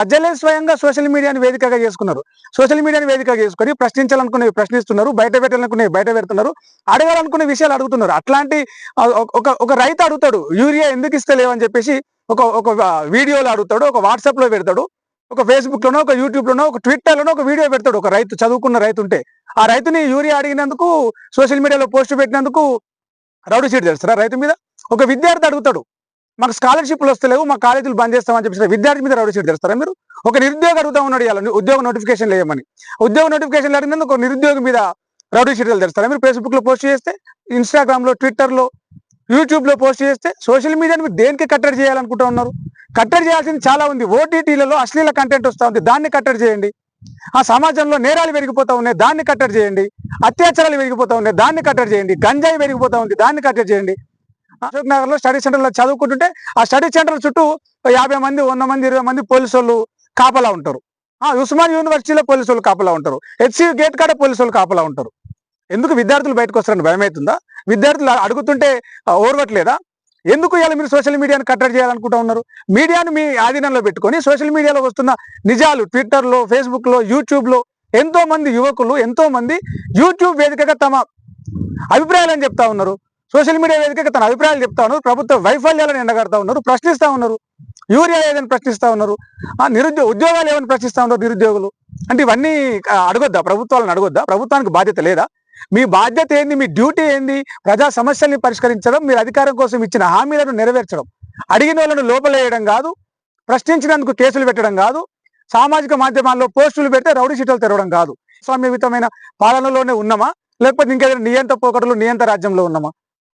ప్రజలే స్వయంగా సోషల్ మీడియాని వేదికగా చేసుకున్నారు. సోషల్ మీడియాని వేదికగా చేసుకొని ప్రశ్నించాలనుకునేవి ప్రశ్నిస్తున్నారు, బయట పెట్టాలనుకునేవి బయట పెడుతున్నారు, అడగాలనుకునే విషయాలు అడుగుతున్నారు. అట్లాంటి ఒక రైతు అడుగుతాడు, యూరియా ఎందుకు ఇస్తలేవని చెప్పేసి ఒక ఒక వీడియోలో అడుగుతాడు, ఒక వాట్సాప్లో పెడతాడు, ఒక ఫేస్బుక్లోనో, ఒక యూట్యూబ్లోనో, ఒక ట్విట్టర్లోనో ఒక వీడియో పెడతాడు. ఒక రైతు, చదువుకున్న రైతు ఉంటే ఆ రైతుని యూరియా అడిగినందుకు, సోషల్ మీడియాలో పోస్ట్ పెట్టినందుకు రౌడీ షీట్ తెలుస్తారా రైతు మీద? ఒక విద్యార్థి అడుగుతాడు, మాకు స్కాలర్షిప్లు వస్తలేవు, మా కాలేజీలు బంద్ చేస్తామని చెప్పేసి విద్యార్థి మీద రౌడీ షీట్ తెలుస్తారా మీరు? ఒక నిరుద్యోగ అడుగుతా ఉన్నాడు, ఇలా ఉద్యోగ నోటిఫికేషన్లు వేయమని. ఉద్యోగ నోటిఫికేషన్లు అడిగినందుకు ఒక నిరుద్యోగి మీద రౌడీ షీట్లు తెలుస్తారా మీరు? ఫేస్బుక్లో పోస్ట్ చేస్తే, ఇన్స్టాగ్రామ్లో, ట్విట్టర్లో, యూట్యూబ్లో పోస్ట్ చేస్తే సోషల్ మీడియాని మీరు దేనికి కట్టడి చేయాలనుకుంటా ఉన్నారు? కట్టడి చేయాల్సింది చాలా ఉంది. ఓటీటీలలో అశ్లీల కంటెంట్ వస్తూ ఉంది, దాన్ని కట్టడి చేయండి. ఆ సమాజంలో నేరాలు పెరిగిపోతా ఉన్నాయి, దాన్ని కట్టడి చేయండి. అత్యాచారాలు పెరిగిపోతా ఉన్నాయి, దాన్ని కట్టడి చేయండి. గంజాయి పెరిగిపోతా ఉంది, దాన్ని కట్టడి చేయండి. అశోక్ నగర్లో స్టడీ సెంటర్లో చదువుకుంటుంటే ఆ స్టడీ సెంటర్ చుట్టూ 50 మంది, 100 మంది, 20 మంది పోలీసు వాళ్ళు కాపలా ఉంటారు. ఉస్మాన్ యూనివర్సిటీలో పోలీసు వాళ్ళు కాపలా ఉంటారు. హెచ్సి గేట్ కాడ పోలీసు వాళ్ళు కాపలా ఉంటారు. ఎందుకు? విద్యార్థులు బయటకు వస్తారని భయం అవుతుందా? విద్యార్థులు అడుగుతుంటే ఓర్వట్లేదా? ఎందుకు ఇలా మీరు సోషల్ మీడియాని కట్టడి చేయాలనుకుంటా ఉన్నారు? మీడియాను మీ ఆధీనంలో పెట్టుకొని సోషల్ మీడియాలో వస్తున్న నిజాలు ట్విట్టర్లో, ఫేస్బుక్లో, యూట్యూబ్లో ఎంతో మంది యువకులు, ఎంతో మంది యూట్యూబ్ వేదికగా తమ అభిప్రాయాలను చెప్తా ఉన్నారు. సోషల్ మీడియా వేదికగా తన అభిప్రాయాలు చెప్తా ఉన్నారు. ప్రభుత్వ వైఫల్యాలను ఎండగడతా ఉన్నారు, ప్రశ్నిస్తూ ఉన్నారు. యూరియా ఏదని ప్రశ్నిస్తూ ఉన్నారు, ఉద్యోగాలు ఏమని ప్రశ్నిస్తూ ఉన్నారు నిరుద్యోగులు. అంటే ఇవన్నీ అడగొద్దా? ప్రభుత్వాలను అడగొద్దా? ప్రభుత్వానికి బాధ్యత లేదా? మీ బాధ్యత ఏంది? మీ డ్యూటీ ఏంది? ప్రజా సమస్యల్ని పరిష్కరించడం, మీరు అధికారం కోసం ఇచ్చిన హామీలను నెరవేర్చడం. అడిగిన వాళ్ళను లోపలేయడం కాదు, ప్రశ్నించినందుకు కేసులు పెట్టడం కాదు, సామాజిక మాధ్యమాల్లో పోస్టులు పెడితే రౌడీ షీట్లు తెరవడం కాదు. స్వామ్యయుతమైన పాలనలోనే ఉన్నామా, లేకపోతే ఇంకేదైనా నియంత పోకడలు, నియంత రాజ్యంలో ఉన్నామా?